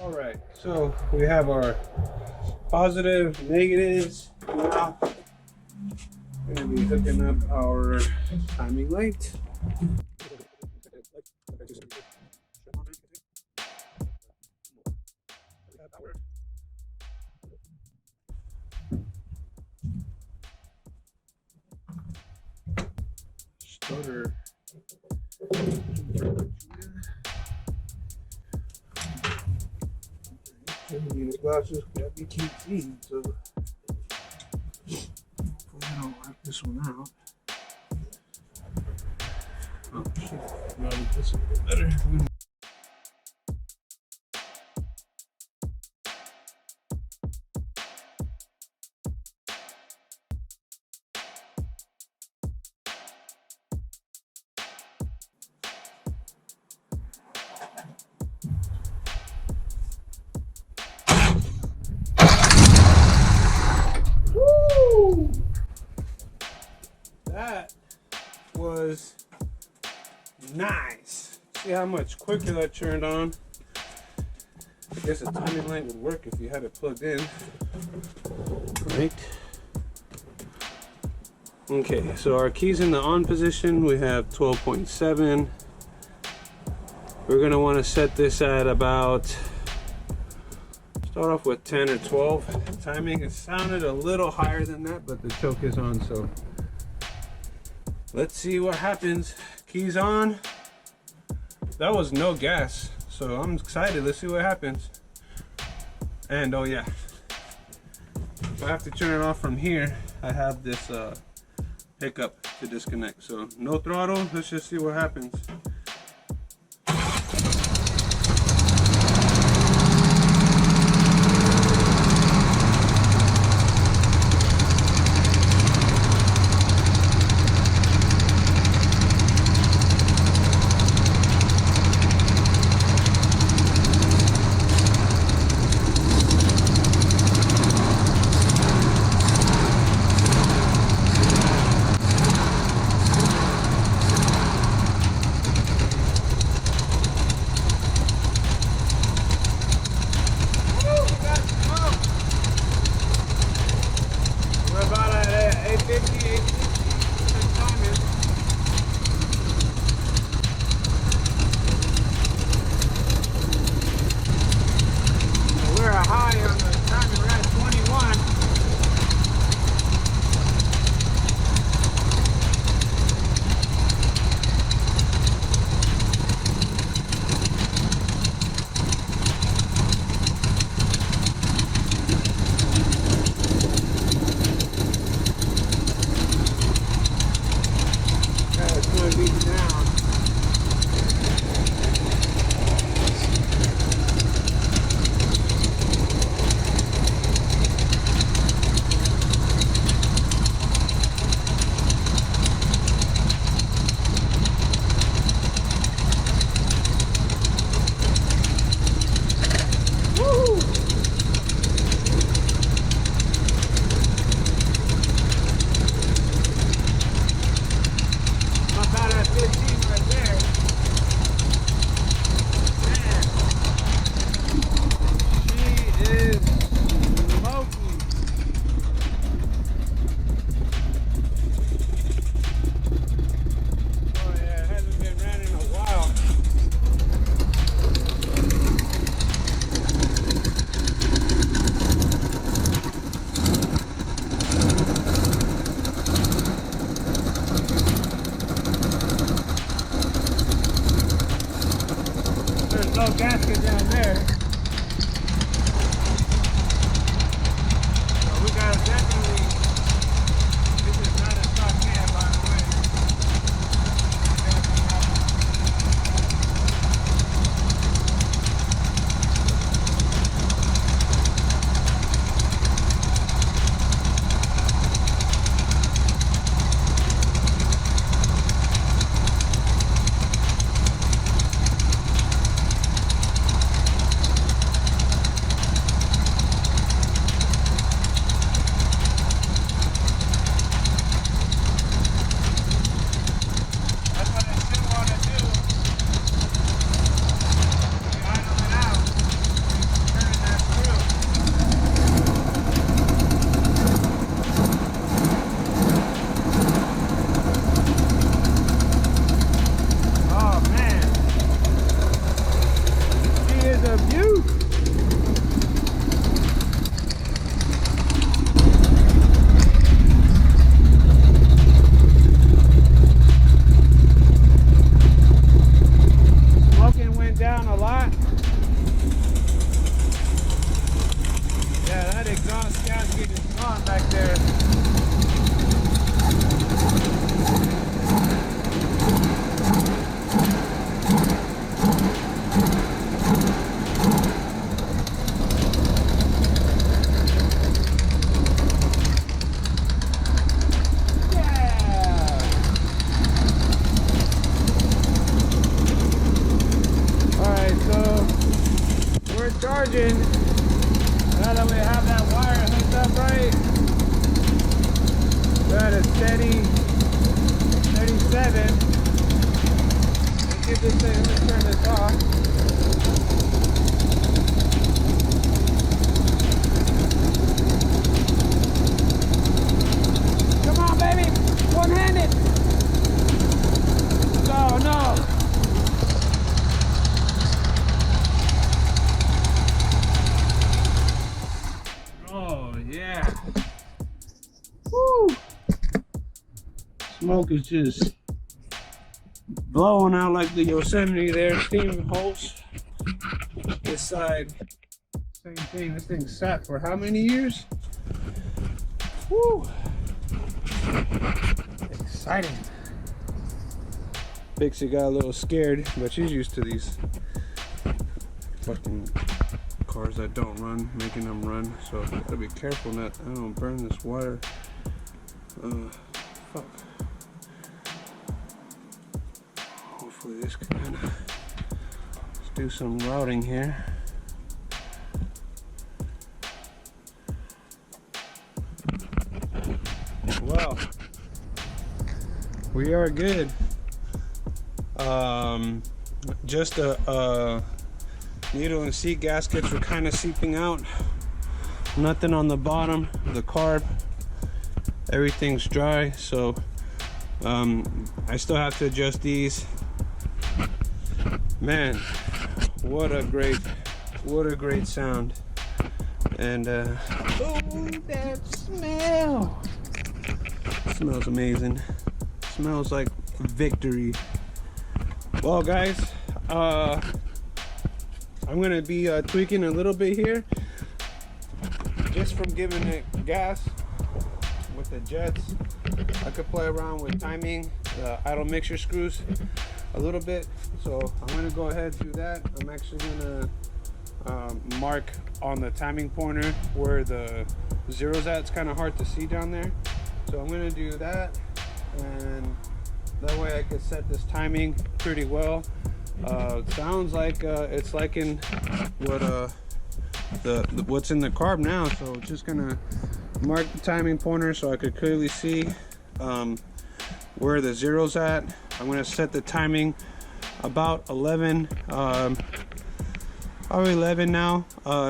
All right, so we have our positive, negatives. Now we're going to be hooking up our timing light. Starter. These glasses gotta be cute, so hopefully I don't wipe this one out. Oh shit, no, this will be better. Woo! That was nice. See how much quicker that turned on? I guess a timing light would work if you had it plugged in. Right? Okay, so our keys in the on position, we have 12.7. We're gonna want to set this at about, start off with 10 or 12. Timing, it sounded a little higher than that, but the choke is on, so let's see what happens. Keys on. That was no gas, so I'm excited. Let's see what happens. And oh yeah, if I have to turn it off from here, I have this hiccup to disconnect. So no throttle. Let's just see what happens. There's no gasket down there. So we gotta definitely, this is not a stock cab, by the way. charging. Now that we have that wire hooked up right, we're at a steady 37. Let's get this thing, let's turn this off. Come on, baby, one-handed. Oh no. Oh yeah. Woo. Smoke is just blowing out like the Yosemite there. Steam holes. This side, same thing. This thing sat for how many years? Woo. Exciting. Pixie got a little scared, but she's used to these fucking cars that don't run, making them run. So gotta be careful that I don't burn this wire. Fuck. Hopefully this can kind of, let's do some routing here. Well, we are good. Just a needle and seat gaskets were kind of seeping out. Nothing on the bottom of the carb. Everything's dry, so I still have to adjust these. Man, what a great sound. And oh, that smell! It smells amazing. It smells like victory. Well, guys, I'm gonna be tweaking a little bit here, just from giving it gas with the jets. I could play around with timing the idle mixture screws a little bit, so I'm gonna go ahead and do that. I'm actually gonna mark on the timing pointer where the zero's at. It's kind of hard to see down there, so I'm gonna do that, and that way I can set this timing pretty well. Sounds like it's like in what what's in the carb now, so just gonna mark the timing pointer so I could clearly see where the zero's at. I'm gonna set the timing about 11, probably 11 now,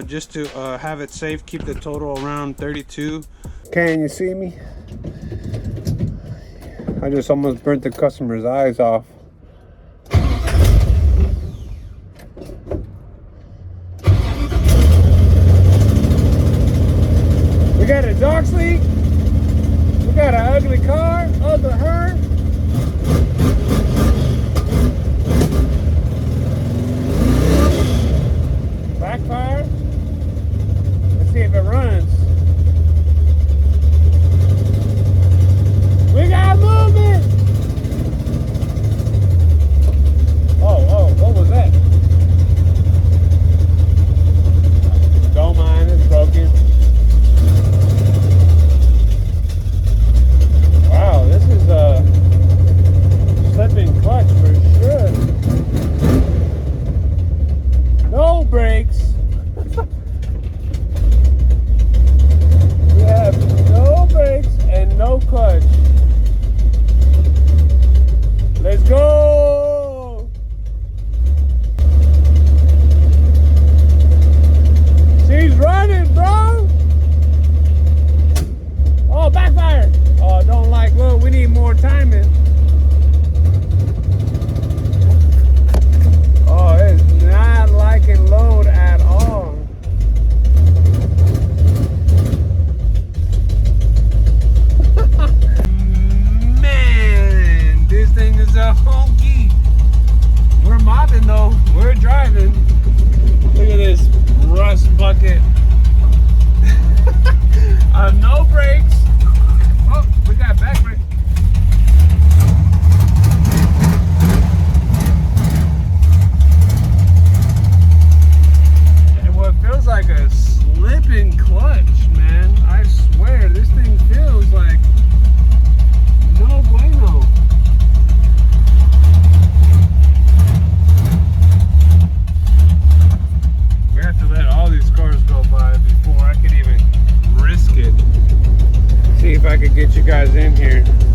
just to have it safe, keep the total around 32. Can you see me? I just almost burnt the customer's eyes off. We got a dog sleep. We got an ugly car, ugly her. Backfire. Let's see if it runs. We got movement! Oh, what was that? Don't mind, it's broken. Wow, this is a slipping clutch for sure. No brakes. We have no brakes and no clutch. Let's go! She's running, bro! Oh, backfire! Oh, don't like, look, we need more timing. Oh, it's not liking load at all. Man, this thing is a honky. We're mobbing though, we're driving. Look at this rust bucket. No brakes. Oh, we got back brake. And what feels like a slipping clutch, man. I swear, this thing feels like no bueno. We have to let all get you guys in here.